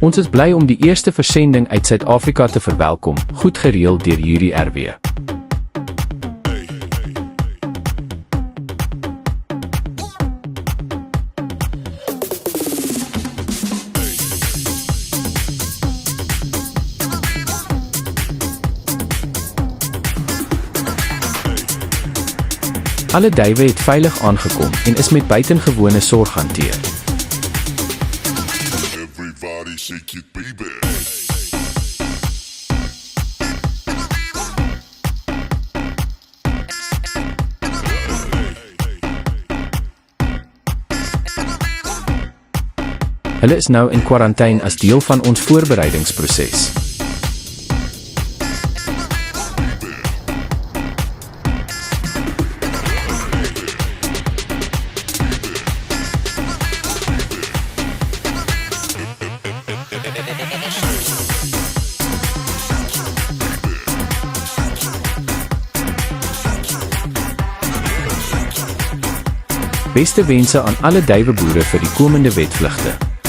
Ons is bly om die eerste versending uit Suid-Afrika te verwelkom, goed gereël deur Yuri RW. Alle duwe het veilig aangekom en is met buitengewone sorg hanteer. Everybody shake it, baby. Hulle is nou in kwarantyne as deel van ons voorbereidingsproses. Beste wense aan alle duiweboere vir die komende wetvlugte.